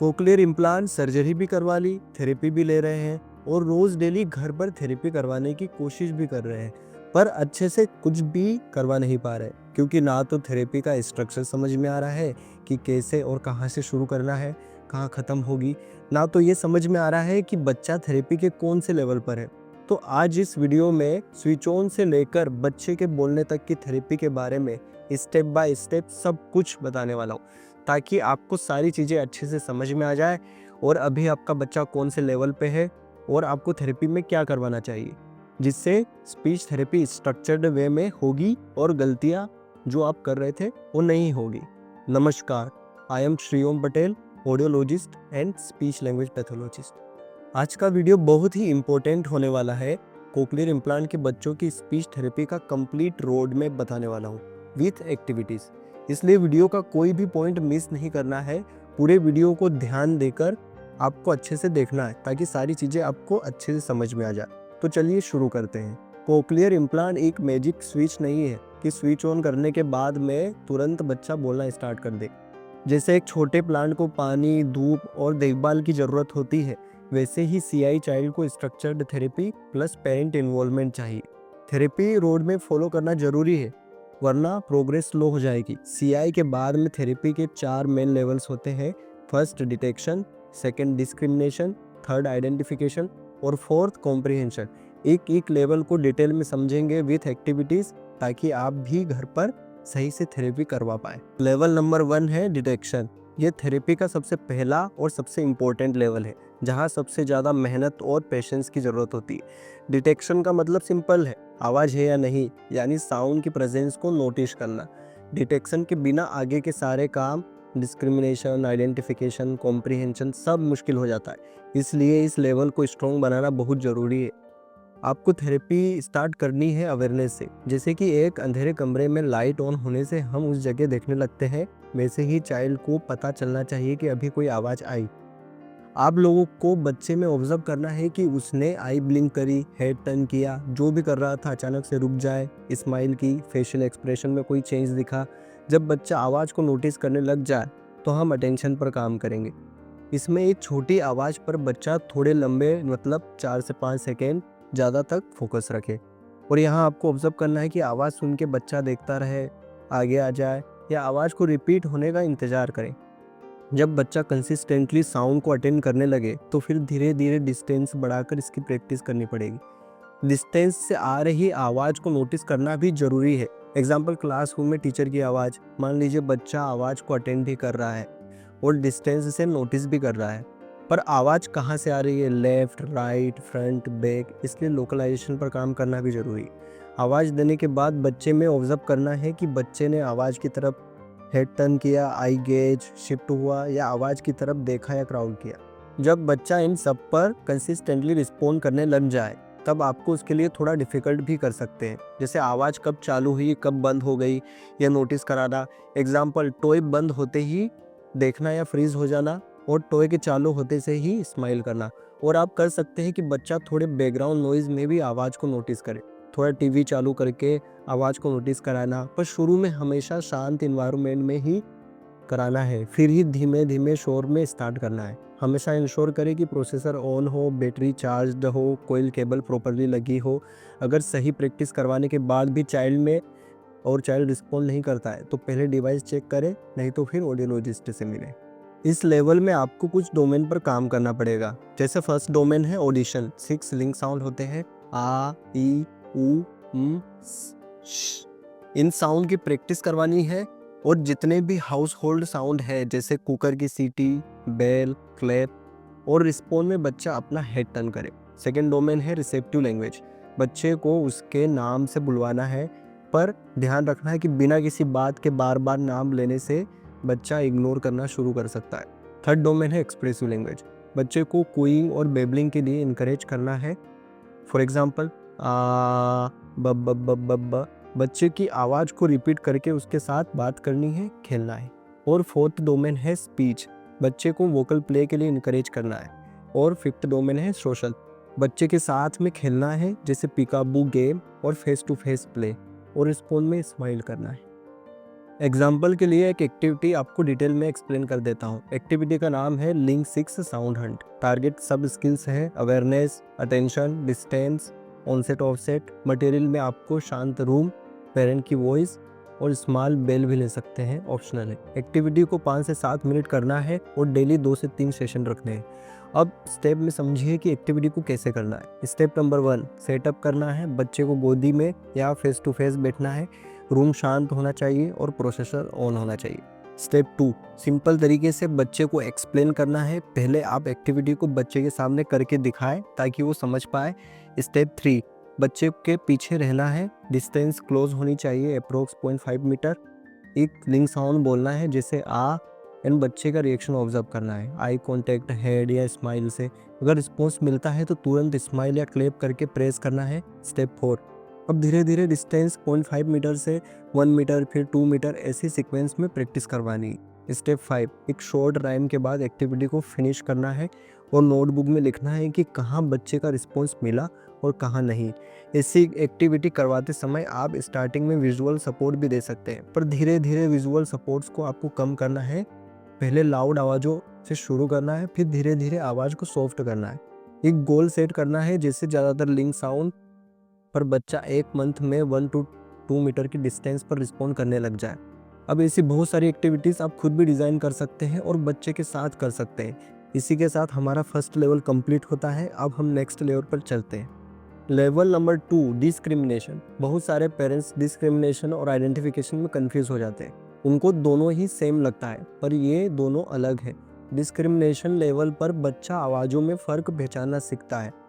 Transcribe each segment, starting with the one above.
Cochlear implant surgery भी करवा ली, therapy भी ले रहे हैं और रोज डेली घर पर थेरेपी करवाने की कोशिश भी कर रहे हैं, पर अच्छे से कुछ भी करवा नहीं पा रहे क्योंकि ना तो थेरेपी का स्ट्रक्चर समझ में आ रहा है कि कैसे और कहाँ से शुरू करना है, कहाँ ख़त्म होगी, ना तो ये समझ में आ रहा है कि बच्चा थेरेपी के कौन से लेवल पर है। तो आज इस वीडियो में स्विच ऑन से लेकर बच्चे के बोलने तक की थेरेपी के बारे में स्टेप बाय स्टेप सब कुछ बताने वाला हूँ, ताकि आपको सारी चीज़ें अच्छे से समझ में आ जाए और अभी आपका बच्चा कौन से लेवल पे है और आपको थेरेपी में क्या करवाना चाहिए, जिससे स्पीच थेरेपी स्ट्रक्चर्ड वे में होगी और गलतियाँ जो आप कर रहे थे वो नहीं होगी। नमस्कार, I am Shri Om Patel, audiologist and speech language pathologist. आज का वीडियो बहुत ही इम्पोर्टेंट होने वाला है। कोक्लियर इम्प्लांट के बच्चों की स्पीच थेरेपी का कंप्लीट रोड मैप बताने वाला हूँ विथ एक्टिविटीज़, इसलिए वीडियो का कोई भी पॉइंट मिस नहीं करना है। पूरे वीडियो को ध्यान देकर आपको अच्छे से देखना है ताकि सारी चीज़ें आपको अच्छे से समझ में आ जाए। तो चलिए शुरू करते हैं। कोक्लियर इम्प्लांट एक मैजिक स्विच नहीं है कि स्विच ऑन करने के बाद में तुरंत बच्चा बोलना स्टार्ट कर दे। जैसे एक छोटे प्लांट को पानी, धूप और देखभाल की ज़रूरत होती है, वैसे ही सीआई चाइल्ड को structured therapy plus parent involvement चाहिए। थेरेपी रोड में फॉलो करना जरूरी है, वरना प्रोग्रेस स्लो हो जाएगी। सीआई के बाद में थेरेपी के 4 मेन लेवल्स होते हैं। First detection, second discrimination, third identification और फोर्थ कॉम्प्रिहेंशन। एक एक लेवल को डिटेल में समझेंगे विथ एक्टिविटीज़, ताकि आप भी घर पर सही से थेरेपी करवा पाए। लेवल नंबर 1 है डिटेक्शन। ये थेरेपी का सबसे पहला और सबसे इम्पोर्टेंट लेवल है, जहाँ सबसे ज़्यादा मेहनत और पेशेंस की ज़रूरत होती है। डिटेक्शन का मतलब सिंपल है, आवाज़ है या नहीं, यानी साउंड की प्रेजेंस को नोटिस करना। डिटेक्शन के बिना आगे के सारे काम, डिस्क्रिमिनेशन, आइडेंटिफिकेशन, कॉम्प्रिहेंशन सब मुश्किल हो जाता है। इसलिए इस लेवल को स्ट्रॉन्ग बनाना बहुत ज़रूरी है। आपको थेरेपी स्टार्ट करनी है अवेयरनेस से। जैसे कि एक अंधेरे कमरे में लाइट ऑन होने से हम उस जगह देखने लगते हैं, वैसे ही चाइल्ड को पता चलना चाहिए कि अभी कोई आवाज़ आई। आप लोगों को बच्चे में ऑब्जर्व करना है कि उसने आई ब्लिंक करी, हेड टर्न किया, जो भी कर रहा था अचानक से रुक जाए, स्माइल की, फेशियल एक्सप्रेशन में कोई चेंज दिखा। जब बच्चा आवाज़ को नोटिस करने लग जाए तो हम अटेंशन पर काम करेंगे। इसमें एक छोटी आवाज़ पर बच्चा थोड़े लंबे, मतलब 4 से 5 सेकेंड ज़्यादा तक फोकस रखे। और यहाँ आपको ऑब्जर्व करना है कि आवाज़ सुन के बच्चा देखता रहे, आगे आ जाए या आवाज़ को रिपीट होने का इंतज़ार करें। जब बच्चा कंसिस्टेंटली साउंड को अटेंड करने लगे तो फिर धीरे धीरे डिस्टेंस बढ़ाकर इसकी प्रैक्टिस करनी पड़ेगी। डिस्टेंस से आ रही आवाज़ को नोटिस करना भी ज़रूरी है। एग्जाम्पल, क्लासरूम में टीचर की आवाज़, मान लीजिए बच्चा आवाज़ को अटेंड भी कर रहा है और डिस्टेंस से नोटिस भी कर रहा है, पर आवाज़ कहाँ से आ रही है, लेफ्ट, राइट, फ्रंट, बैक, इसलिए लोकलाइजेशन पर काम करना भी ज़रूरी है। आवाज़ देने के बाद बच्चे में ऑब्जर्व करना है कि बच्चे ने आवाज़ की तरफ हेड टर्न किया, आई गेज शिफ्ट हुआ या आवाज़ की तरफ देखा या क्राउड किया। जब बच्चा इन सब पर कंसिस्टेंटली रिस्पॉन्ड करने लग जाए तब आपको उसके लिए थोड़ा डिफ़िकल्ट भी कर सकते हैं, जैसे आवाज़ कब चालू हुई, कब बंद हो गई, या नोटिस कराना। एग्जाम्पल, टॉय बंद होते ही देखना या फ्रीज हो जाना और टॉय के चालू होते से ही स्माइल करना। और आप कर सकते हैं कि बच्चा थोड़े बैकग्राउंड नॉइज़ में भी आवाज़ को नोटिस करे, थोड़ा टीवी चालू करके आवाज़ को नोटिस कराना, पर शुरू में हमेशा शांत इन्वायरमेंट में ही कराना है, फिर ही धीमे धीमे शोर में स्टार्ट करना है। हमेशा इंश्योर करें कि प्रोसेसर ऑन हो, बैटरी चार्ज्ड हो, कोईल केबल प्रॉपर्ली लगी हो। अगर सही प्रैक्टिस करवाने के बाद भी चाइल्ड रिस्पॉन्ड नहीं करता है तो पहले डिवाइस चेक करें, नहीं तो फिर ऑडियोलॉजिस्ट से मिलें। इस लेवल में आपको कुछ डोमेन पर काम करना पड़ेगा। जैसे फर्स्ट डोमेन है ऑडिशन। 6 लिंक साउंड होते हैं, आ, ई, उ, श। इन साउंड की प्रैक्टिस करवानी है। और जितने भी हाउस होल्ड साउंड है, जैसे कुकर की सीटी, बेल, क्लैप और रिस्पॉन्ड में बच्चा अपना हेड टर्न करे। सेकेंड डोमेन है रिसेप्टिव लैंग्वेज। बच्चे को उसके नाम से बुलवाना है, पर ध्यान रखना है कि बिना किसी बात के बार बार नाम लेने से बच्चा इग्नोर करना शुरू कर सकता है। थर्ड डोमेन है एक्सप्रेसिव लैंग्वेज। बच्चे को कूइंग और बेबलिंग के लिए इनकरेज करना है। फॉर एग्जाम्पल, आ, ब ब ब ब ब। बच्चे की आवाज़ को रिपीट करके उसके साथ बात करनी है, खेलना है। और फोर्थ डोमेन है स्पीच। बच्चे को वोकल प्ले के लिए इनकरेज करना है। और फिफ्थ डोमेन है सोशल। बच्चे के साथ में खेलना है, जैसे पिकाबू गेम और फेस टू फेस प्ले, और रिस्पॉन्ड में स्माइल करना है। एग्जाम्पल के लिए एक एक्टिविटी आपको डिटेल में एक्सप्लेन कर देता हूँ। एक्टिविटी का नाम है Ling 6 sound hunt. Target sub skills है awareness, attention, distance, onset offset. Material में आपको शांत रूम, पेरेंट की वॉइस और स्मॉल बेल भी ले सकते हैं, ऑप्शनल है। एक्टिविटी को 5 से 7 मिनट करना है और डेली 2 से 3 सेशन रखने हैं। अब स्टेप में समझिए कि एक्टिविटी को कैसे करना है। स्टेप नंबर 1, सेटअप करना है। बच्चे को गोदी में या फेस टू फेस बैठना है। रूम शांत होना चाहिए और प्रोसेसर ऑन होना चाहिए। स्टेप 2, सिंपल तरीके से बच्चे को एक्सप्लेन करना है। पहले आप एक्टिविटी को बच्चे के सामने करके दिखाएं ताकि वो समझ पाए। स्टेप 3, बच्चे के पीछे रहना है। डिस्टेंस क्लोज होनी चाहिए, अप्रोक्स 0.5 मीटर। एक लिंक साउंड बोलना है जैसे आ एंड बच्चे का रिएक्शन ऑब्जर्व करना है। आई कांटेक्ट, हेड या स्माइल से। अगर रिस्पॉन्स मिलता है तो तुरंत स्माइल या क्लैप करके प्रेस करना है। स्टेप 4, अब धीरे धीरे डिस्टेंस 0.5 मीटर से 1 मीटर फिर 2 मीटर ऐसी सीक्वेंस में प्रैक्टिस करवानी। स्टेप 5, एक शॉर्ट राइम के बाद एक्टिविटी को फिनिश करना है और नोटबुक में लिखना है कि कहाँ बच्चे का रिस्पॉन्स मिला और कहाँ नहीं। ऐसी एक्टिविटी करवाते समय आप स्टार्टिंग में विजुअल सपोर्ट भी दे सकते हैं, पर धीरे धीरे विजुअल सपोर्ट्स को आपको कम करना है। पहले लाउड आवाज़ों से शुरू करना है, फिर धीरे धीरे आवाज़ को सॉफ्ट करना है। एक गोल सेट करना है जैसे ज़्यादातर लिंक साउंड पर बच्चा 1 मंथ में 1 to 2 मीटर की डिस्टेंस पर रिस्पॉन्ड करने लग जाए। अब ऐसी बहुत सारी एक्टिविटीज़ आप खुद भी डिज़ाइन कर सकते हैं और बच्चे के साथ कर सकते हैं। इसी के साथ हमारा फर्स्ट लेवल कंप्लीट होता है। अब हम नेक्स्ट लेवल पर चलते हैं। Level number 2, discrimination. बहुत सारे पेरेंट्स डिस्क्रिमिनेशन और आइडेंटिफिकेशन में कंफ्यूज हो जाते हैं। उनको दोनों ही सेम लगता है, पर ये दोनों अलग है। डिस्क्रिमिनेशन लेवल पर बच्चा आवाज़ों में फ़र्क पहचानना सीखता है।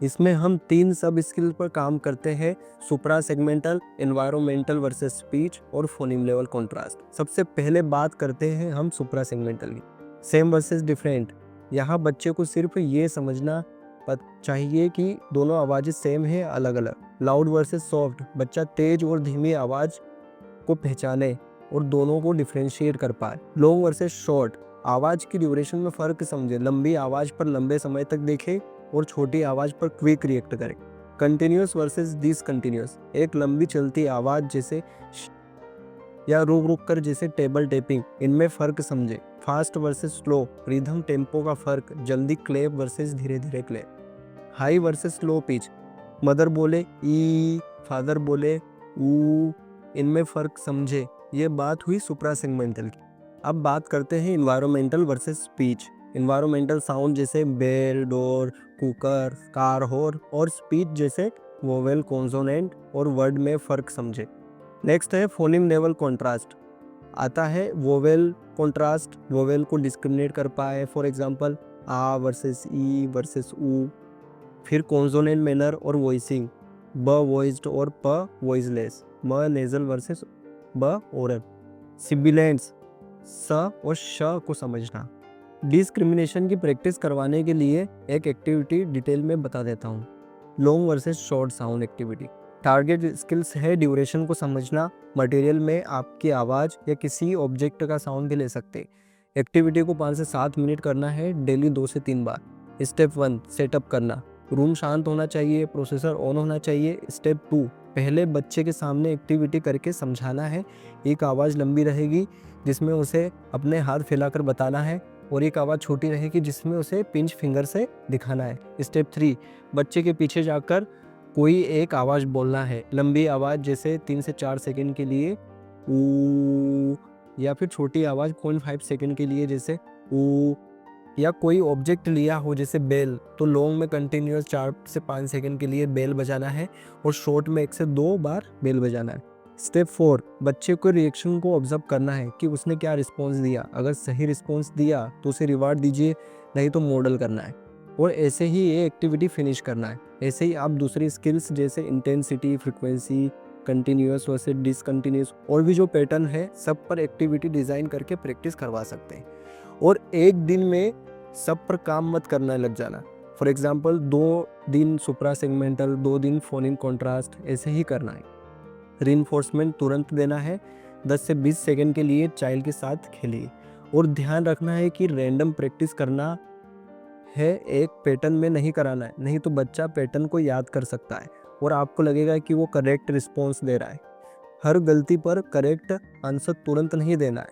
इसमें हम 3 सब स्किल पर काम करते हैं: सुप्रा सेगमेंटल, एनवायरमेंटल वर्सेस स्पीच और फोनिम लेवल कॉन्ट्रास्ट। सबसे पहले बात करते हैं हम सुप्रा सेगमेंटल की। Same versus different. यहाँ बच्चे को सिर्फ ये समझना चाहिए कि दोनों आवाज़ें सेम है, अलग अलग। Loud versus soft. बच्चा तेज और धीमी आवाज़ को पहचाने और दोनों को डिफ्रेंशिएट कर पाए। Long versus short. आवाज़ की ड्यूरेशन में फ़र्क समझे। लंबी आवाज़ पर लंबे समय तक देखे और छोटी आवाज़ पर क्विक रिएक्ट करें। Continuous versus discontinuous. एक लंबी चलती आवाज़ जैसे या रुक रुक कर जैसे टेबल टैपिंग, इनमें फ़र्क समझे। Fast versus slow. Rhythm tempo का फ़र्क। जल्दी क्लैप वर्सेस धीरे धीरे clap. High versus low pitch. Mother बोले ई, फादर बोले ऊ, इनमें फ़र्क समझे। ये बात हुई सुप्रा सेगमेंटल की। अब बात करते हैं environmental versus speech. Environmental sound जैसे bell, door, cooker, car horn और स्पीच जैसे वोवेल, कॉन्सोनेंट और वर्ड में फ़र्क समझे। नेक्स्ट है फोनिम लेवल कॉन्ट्रास्ट। आता है वोवेल कॉन्ट्रास्ट। वोवेल को डिस्क्रिमिनेट कर पाए, फॉर एग्जांपल आ वर्सेस ई वर्सेस ऊ। फिर कॉन्सोनेंट मैनर और वॉइसिंग, ब वॉइस्ड और प वॉइसलेस। म नेजल वर्सेस ब ओरल। सिबिलेंट्स, स और श को समझना। डिस्क्रिमिनेशन की प्रैक्टिस करवाने के लिए एक एक्टिविटी डिटेल में बता देता हूँ। Long versus short sound activity. Target skills है ड्यूरेशन को समझना। मटेरियल में आपकी आवाज़ या किसी ऑब्जेक्ट का साउंड भी ले सकते। एक्टिविटी को 5 से 7 मिनट करना है, डेली 2 से 3 बार। स्टेप 1, सेटअप करना। रूम शांत होना चाहिए, प्रोसेसर ऑन होना चाहिए। स्टेप 2, पहले बच्चे के सामने एक्टिविटी करके समझाना है। एक आवाज़ लंबी रहेगी जिसमें उसे अपने हाथ फैलाकर बताना है और एक आवाज़ छोटी रहेगी जिसमें उसे पिंच फिंगर से दिखाना है। स्टेप 3, बच्चे के पीछे जाकर कोई एक आवाज़ बोलना है। लंबी आवाज़ जैसे 3 से 4 सेकंड के लिए ऊ, या फिर छोटी आवाज़ 0.5 सेकंड के लिए जैसे ऊ। या कोई ऑब्जेक्ट लिया हो जैसे बेल, तो लॉन्ग में कंटिन्यूस 4 से 5 सेकंड के लिए बेल बजाना है और शॉर्ट में 1 से 2 बार बेल बजाना है। स्टेप 4, बच्चे को रिएक्शन को ऑब्जर्व करना है कि उसने क्या रिस्पॉन्स दिया। अगर सही रिस्पॉन्स दिया तो उसे रिवार्ड दीजिए, नहीं तो मॉडल करना है और ऐसे ही ये एक्टिविटी फिनिश करना है। ऐसे ही आप दूसरी स्किल्स जैसे intensity, frequency, continuous versus discontinuous और भी जो पैटर्न है सब पर एक्टिविटी डिज़ाइन करके प्रैक्टिस करवा सकते हैं। और एक दिन में सब पर काम मत करना लग जाना। फॉर एग्जाम्पल 2 दिन सुप्रा सेगमेंटल, 2 दिन फोनिम कॉन्ट्रास्ट, ऐसे ही करना है। रीइंफोर्समेंट तुरंत देना है। 10 से 20 सेकंड के लिए चाइल्ड के साथ खेलिए और ध्यान रखना है कि रैंडम प्रैक्टिस करना है, एक पैटर्न में नहीं कराना है, नहीं तो बच्चा पैटर्न को याद कर सकता है और आपको लगेगा कि वो करेक्ट रिस्पॉन्स दे रहा है। हर गलती पर करेक्ट आंसर तुरंत नहीं देना है,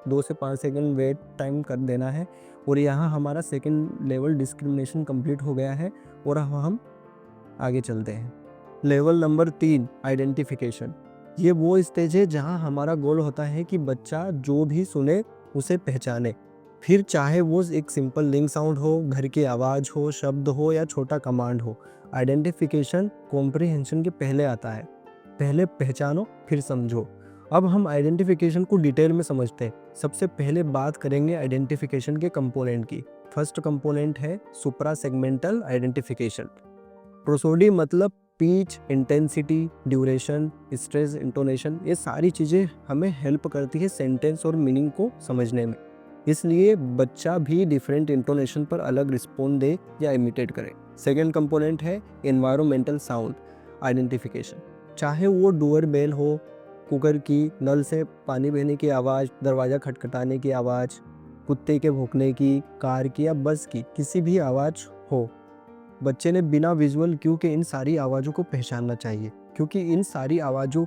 2 से 5 सेकंड वेट टाइम कर देना है। और यहाँ हमारा सेकंड लेवल डिस्क्रिमिनेशन कंप्लीट हो गया है और अब हम आगे चलते हैं। Level number 3 identification. ये वो स्टेज है जहाँ हमारा गोल होता है कि बच्चा जो भी सुने उसे पहचाने, फिर चाहे वो एक सिंपल लिंक साउंड हो, घर की आवाज़ हो, शब्द हो या छोटा कमांड हो। आइडेंटिफिकेशन कॉम्प्रिहेंशन के पहले आता है। पहले पहचानो फिर समझो। अब हम आइडेंटिफिकेशन को डिटेल में समझते हैं। सबसे पहले बात करेंगे आइडेंटिफिकेशन के कंपोनेंट की। फर्स्ट कंपोनेंट है सुप्रा सेगमेंटल आइडेंटिफिकेशन। प्रोसोडी मतलब pitch, intensity, duration, stress, intonation, ये सारी चीज़ें हमें हेल्प करती है सेंटेंस और मीनिंग को समझने में। इसलिए बच्चा भी डिफरेंट इंटोनेशन पर अलग रिस्पॉन्ड दे या इमिटेट करे। सेकेंड कंपोनेंट है एनवायरमेंटल साउंड आइडेंटिफिकेशन। चाहे वो डोर बेल हो, कुकर की, नल से पानी बहने की आवाज़, दरवाज़ा खटखटाने की आवाज़, कुत्ते के भौंकने की, कार की या बस की किसी भी आवाज़ हो, बच्चे ने बिना विजुअल क्यू के इन सारी आवाज़ों को पहचानना चाहिए, क्योंकि इन सारी आवाज़ों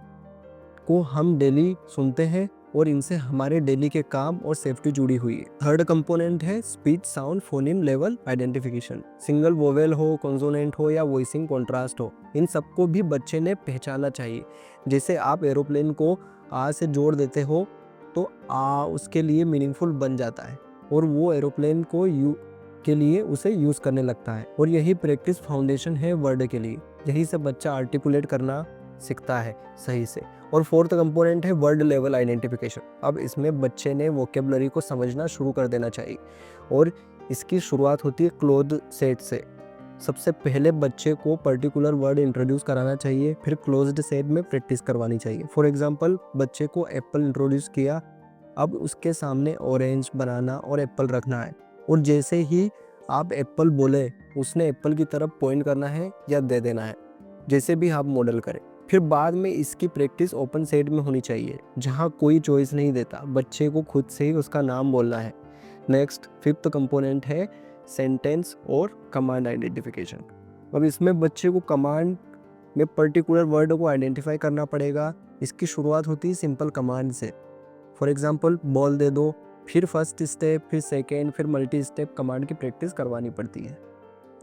को हम डेली सुनते हैं और इनसे हमारे डेली के काम और सेफ्टी जुड़ी हुई है। थर्ड कंपोनेंट है speech sound phoneme level identification. Single vowel हो, कॉन्सोनेंट हो या वॉइसिंग कॉन्ट्रास्ट हो, इन सबको भी बच्चे ने पहचानना चाहिए। जैसे आप एरोप्लेन को आ से जोड़ देते हो तो आ उसके लिए मीनिंगफुल बन जाता है और वो एरोप्लेन को के लिए उसे यूज़ करने लगता है। और यही प्रैक्टिस फाउंडेशन है वर्ड के लिए। यही से बच्चा आर्टिकुलेट करना सीखता है सही से। और फोर्थ कंपोनेंट है वर्ड लेवल आइडेंटिफिकेशन। अब इसमें बच्चे ने वोकेबलरी को समझना शुरू कर देना चाहिए और इसकी शुरुआत होती है क्लोज्ड सेट से। सबसे पहले बच्चे को पर्टिकुलर वर्ड इंट्रोड्यूस कराना चाहिए, फिर क्लोज्ड सेट में प्रैक्टिस करवानी चाहिए। फॉर एग्जांपल, बच्चे को एप्पल इंट्रोड्यूस किया, अब उसके सामने ऑरेंज, बनाना और एप्पल रखना है और जैसे ही आप एप्पल बोले उसने एप्पल की तरफ पॉइंट करना है या दे देना है, जैसे भी आप मॉडल करें। फिर बाद में इसकी प्रैक्टिस ओपन सेट में होनी चाहिए जहाँ कोई चॉइस नहीं देता, बच्चे को खुद से ही उसका नाम बोलना है। नेक्स्ट फिफ्थ कंपोनेंट है सेंटेंस और कमांड आइडेंटिफिकेशन। अब इसमें बच्चे को कमांड में पर्टिकुलर वर्ड को आइडेंटिफाई करना पड़ेगा। इसकी शुरुआत होती है सिंपल कमांड से। फॉर एग्जांपल, बॉल दे दो, फिर फर्स्ट स्टेप, फिर सेकेंड, फिर मल्टी स्टेप कमांड की प्रैक्टिस करवानी पड़ती है।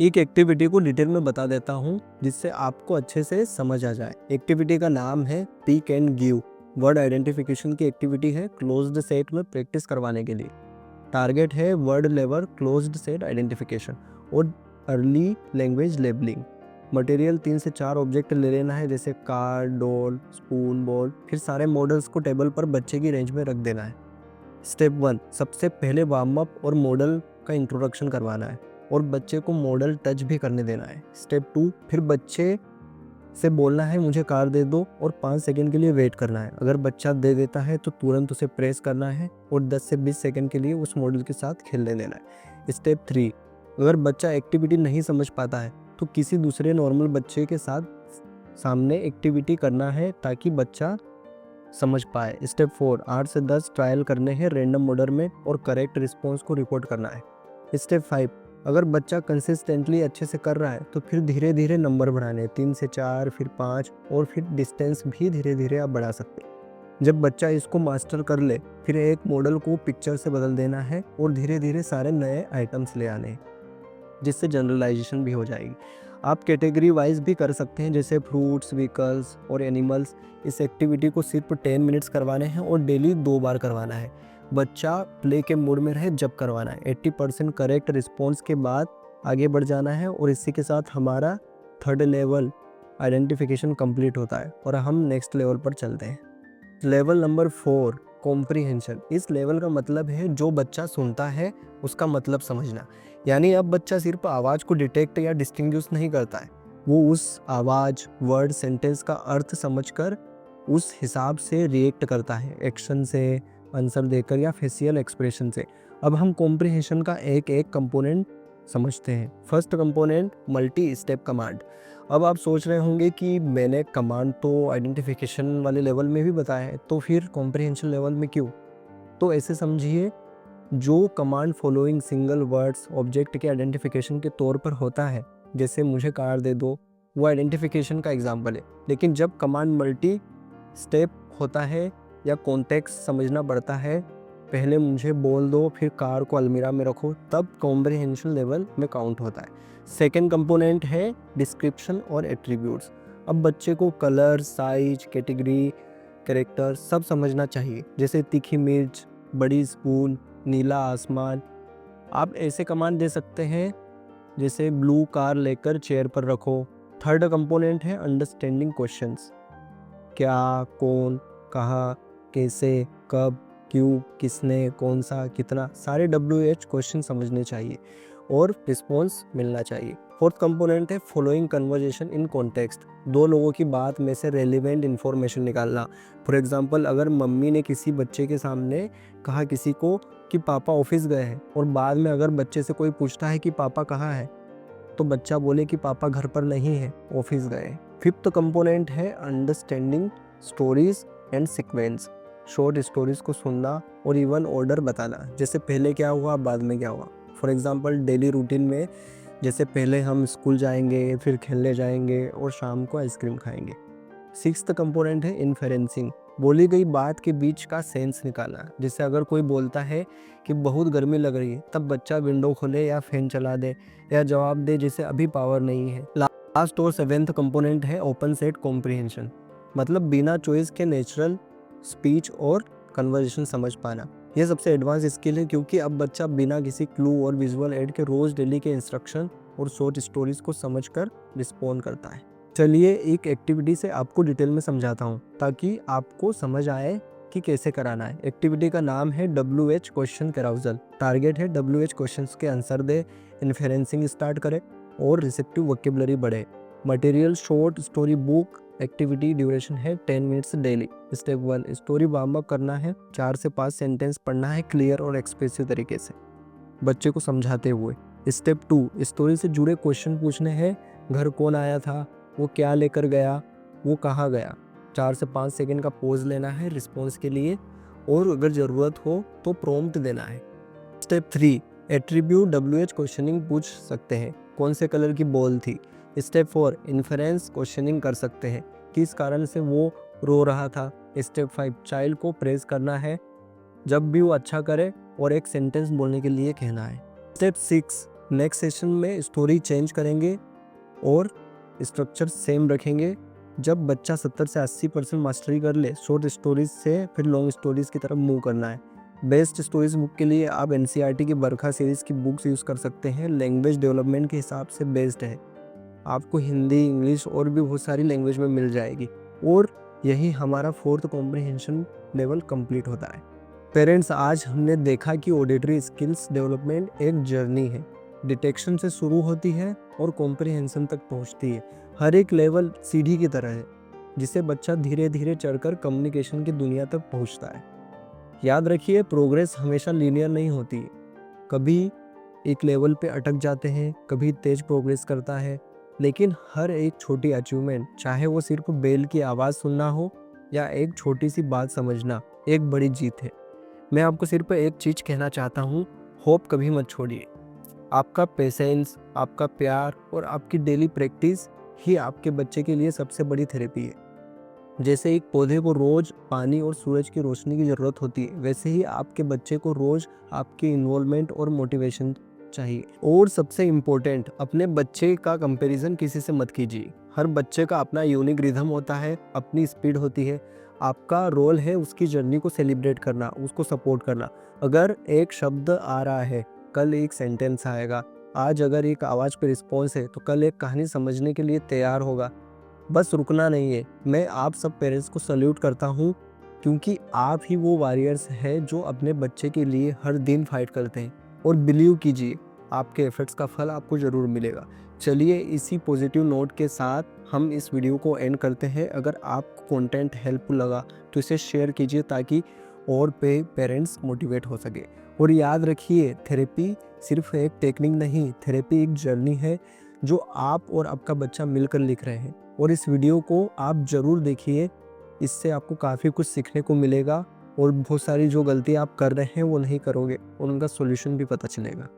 एक एक्टिविटी को डिटेल में बता देता हूँ जिससे आपको अच्छे से समझ आ जाए। एक्टिविटी का नाम है pick and give. Word identification की एक्टिविटी है क्लोज्ड सेट में प्रैक्टिस करवाने के लिए। टारगेट है word level closed set identification और अर्ली लैंग्वेज लेबलिंग। मटेरियल 3 से 4 ऑब्जेक्ट ले लेना है, जैसे कार, डॉल, स्पून, बॉल। फिर सारे मॉडल्स को टेबल पर बच्चे की रेंज में रख देना है। स्टेप 1, सबसे पहले वार्म अप और मॉडल का इंट्रोडक्शन करवाना है और बच्चे को मॉडल टच भी करने देना है। स्टेप 2, फिर बच्चे से बोलना है मुझे कार दे दो और 5 सेकंड के लिए वेट करना है। अगर बच्चा दे देता है तो तुरंत उसे प्रेस करना है और 10 से 20 सेकंड के लिए उस मॉडल के साथ खेलने देना है। स्टेप 3, अगर बच्चा एक्टिविटी नहीं समझ पाता है तो किसी दूसरे नॉर्मल बच्चे के साथ सामने एक्टिविटी करना है ताकि बच्चा समझ पाए। स्टेप 4, 8 से 10 ट्रायल करने हैं रैंडम मॉडल में और करेक्ट रिस्पॉन्स को रिकॉर्ड करना है। स्टेप 5, अगर बच्चा कंसिस्टेंटली अच्छे से कर रहा है तो फिर धीरे धीरे नंबर बढ़ाने, 3 से 4, फिर 5 और फिर डिस्टेंस भी धीरे धीरे आप बढ़ा सकते हैं। जब बच्चा इसको मास्टर कर ले फिर एक मॉडल को पिक्चर से बदल देना है और धीरे धीरे सारे नए आइटम्स ले आने हैं, जिससे जनरलाइजेशन भी हो जाएगी। आप कैटेगरी वाइज भी कर सकते हैं, जैसे फ्रूट्स, व्हीकल्स और एनिमल्स। इस एक्टिविटी को सिर्फ 10 मिनट्स करवाने हैं और डेली 2 बार करवाना है। बच्चा प्ले के मूड में रहे जब करवाना है। 80% करेक्ट रिस्पॉन्स के बाद आगे बढ़ जाना है और इसी के साथ हमारा थर्ड लेवल आइडेंटिफिकेशन कंप्लीट होता है और हम नेक्स्ट लेवल पर चलते हैं। Level number 4, comprehension. इस लेवल का मतलब है जो बच्चा सुनता है उसका मतलब समझना। यानी अब बच्चा सिर्फ आवाज़ को डिटेक्ट या डिस्टिंग्विश नहीं करता है, वो उस आवाज़, वर्ड, सेंटेंस का अर्थ समझकर उस हिसाब से रिएक्ट करता है, एक्शन से, आंसर देकर या फेशियल एक्सप्रेशन से। अब हम कॉम्प्रिहेंशन का एक एक कंपोनेंट समझते हैं। First component multi step command. अब आप सोच रहे होंगे कि मैंने कमांड तो आइडेंटिफिकेशन वाले लेवल में भी बताया है, तो फिर कॉम्प्रिहेंशन लेवल में क्यों? तो ऐसे समझिए, जो command following single words object के आइडेंटिफिकेशन के तौर पर होता है, जैसे मुझे कार दे दो, वो आइडेंटिफिकेशन का एग्जाम्पल है। लेकिन जब कमांड मल्टी स्टेप होता है या कॉन्टेक्स्ट समझना पड़ता है, पहले मुझे बोल दो फिर कार को अलमीरा में रखो, तब कॉम्प्रिहेंशन लेवल में काउंट होता है। सेकेंड कंपोनेंट है डिस्क्रिप्शन और एट्रीब्यूट्स। अब बच्चे को कलर, साइज, कैटेगरी, कैरेक्टर सब समझना चाहिए, जैसे तीखी मिर्च, बड़ी स्पून, नीला आसमान। आप ऐसे कमांड दे सकते हैं जैसे ब्लू कार लेकर चेयर पर रखो। थर्ड कंपोनेंट है अंडरस्टैंडिंग क्वेश्चंस। क्या, कौन, कहाँ, कैसे, कब, क्यों, किसने, कौन सा, कितना, सारे WH क्वेश्चन समझने चाहिए और रिस्पॉन्स मिलना चाहिए। फोर्थ कंपोनेंट है फॉलोइंग कन्वर्जेशन इन कॉन्टेक्स्ट। दो लोगों की बात में से रेलिवेंट इन्फॉर्मेशन निकालना। फॉर एग्जांपल, अगर मम्मी ने किसी बच्चे के सामने कहा किसी को कि पापा ऑफिस गए हैं, और बाद में अगर बच्चे से कोई पूछता है कि पापा कहाँ है, तो बच्चा बोले कि पापा घर पर नहीं है, ऑफिस गए। फिफ्थ कंपोनेंट है understanding stories and sequence. Short stories को सुनना और इवन ऑर्डर बताना, जैसे पहले क्या हुआ बाद में क्या हुआ। फॉर एग्जांपल, डेली रूटीन में जैसे पहले हम स्कूल जाएंगे, फिर खेलने जाएंगे और शाम को आइसक्रीम खाएंगे। सिक्स्थ कंपोनेंट है इन्फेरेंसिंग। बोली गई बात के बीच का सेंस निकालना, जैसे अगर कोई बोलता है कि बहुत गर्मी लग रही है, तब बच्चा विंडो खोले या फैन चला दे या जवाब दे जैसे अभी पावर नहीं है। लास्ट और सेवेंथ कंपोनेंट है ओपन सेट कॉम्प्रिहेंशन, मतलब बिना चॉइस के नेचुरल स्पीच और कन्वर्सेशन समझ पाना। यह सबसे एडवांस स्किल है, क्योंकि अब बच्चा बिना किसी क्लू और विजुअल एड के रोज डेली के इंस्ट्रक्शन और शॉर्ट स्टोरीज को समझकर रिस्पॉन्ड करता है। चलिए एक एक्टिविटी से आपको डिटेल में समझाता हूँ, ताकि आपको समझ आए कि कैसे कराना है। एक्टिविटी का नाम है WH क्वेश्चन कैराउजल। टारगेट है WH क्वेश्चंस के आंसर दे, इन्फेरेंसिंग स्टार्ट करे और रिसेप्टिव वोकेबुलरी बढ़े। Material short story book. Activity duration है 10 minutes daily. Step 1, story warm up करना है, 4 से 5 सेंटेंस पढ़ना है क्लियर और एक्सप्रेसिव तरीके से बच्चे को समझाते हुए। स्टेप 2, स्टोरी से जुड़े क्वेश्चन पूछने हैं। घर कौन आया था, वो क्या लेकर गया, वो कहाँ गया। 4 से 5 सेकंड का पॉज लेना है रिस्पॉन्स के लिए, और अगर ज़रूरत हो तो प्रॉम्प्ट देना है। स्टेप 3, एट्रीब्यूट WH क्वेश्चनिंग पूछ सकते हैं, कौन से कलर की बॉल थी। स्टेप 4, इन्फरेंस क्वेश्चनिंग कर सकते हैं, किस कारण से वो रो रहा था। स्टेप 5, चाइल्ड को प्रेज करना है जब भी वो अच्छा करे और एक सेंटेंस बोलने के लिए कहना है। स्टेप 6, नेक्स्ट सेशन में स्टोरी चेंज करेंगे और स्ट्रक्चर सेम रखेंगे। जब बच्चा 70 से 80% मास्टरी कर ले शॉर्ट स्टोरीज से, फिर लॉन्ग स्टोरीज की तरफ मूव करना है। बेस्ट स्टोरीज बुक के लिए आप NCERT की बरखा सीरीज की बुक्स यूज़ कर सकते हैं। लैंग्वेज डेवलपमेंट के हिसाब से बेस्ट है, आपको हिंदी, इंग्लिश और भी बहुत सारी लैंग्वेज में मिल जाएगी। और यही हमारा 4th कॉम्प्रिहेंशन लेवल कंप्लीट होता है। पेरेंट्स, आज हमने देखा कि ऑडिटरी स्किल्स डेवलपमेंट एक जर्नी है, डिटेक्शन से शुरू होती है और कॉम्प्रिहेंशन तक पहुंचती है। हर एक लेवल सीढ़ी की तरह है, जिसे बच्चा धीरे धीरे चढ़कर कम्युनिकेशन की दुनिया तक पहुंचता है। याद रखिए, प्रोग्रेस हमेशा लीनियर नहीं होती है। कभी एक लेवल पे अटक जाते हैं, कभी तेज प्रोग्रेस करता है, लेकिन हर एक छोटी अचीवमेंट, चाहे वो सिर्फ बेल की आवाज़ सुनना हो या एक छोटी सी बात समझना, एक बड़ी जीत है। मैं आपको सिर्फ एक चीज़ कहना चाहता हूँ, होप कभी मत छोड़िए। आपका पेशेंस, आपका प्यार और आपकी डेली प्रैक्टिस ही आपके बच्चे के लिए सबसे बड़ी थेरेपी है। जैसे एक पौधे को रोज़ पानी और सूरज की रोशनी की ज़रूरत होती है, वैसे ही आपके बच्चे को रोज़ आपकी इन्वॉल्वमेंट और मोटिवेशन चाहिए। और सबसे इम्पोर्टेंट, अपने बच्चे का कंपैरिजन किसी से मत कीजिए। हर बच्चे का अपना यूनिक रिदम होता है, अपनी स्पीड होती है। आपका रोल है उसकी जर्नी को सेलिब्रेट करना, उसको सपोर्ट करना। अगर एक शब्द आ रहा है, कल एक सेंटेंस आएगा। आज अगर एक आवाज़ पे रिस्पॉन्स है, तो कल एक कहानी समझने के लिए तैयार होगा। बस रुकना नहीं है। मैं आप सब पेरेंट्स को सल्यूट करता हूँ, क्योंकि आप ही वो वॉरियर्स हैं जो अपने बच्चे के लिए हर दिन फाइट करते हैं। और बिलीव कीजिए, आपके एफर्ट्स का फल आपको ज़रूर मिलेगा। चलिए इसी पॉजिटिव नोट के साथ हम इस वीडियो को एंड करते हैं। अगर आपको कंटेंट हेल्पफुल लगा तो इसे शेयर कीजिए, ताकि और पेरेंट्स मोटिवेट हो सके। और याद रखिए, थेरेपी सिर्फ एक टेक्निक नहीं, थेरेपी एक जर्नी है जो आप और आपका बच्चा मिलकर लिख रहे हैं। और इस वीडियो को आप ज़रूर देखिए, इससे आपको काफ़ी कुछ सीखने को मिलेगा और बहुत सारी जो गलती आप कर रहे हैं वो नहीं करोगे और उनका सॉल्यूशन भी पता चलेगा।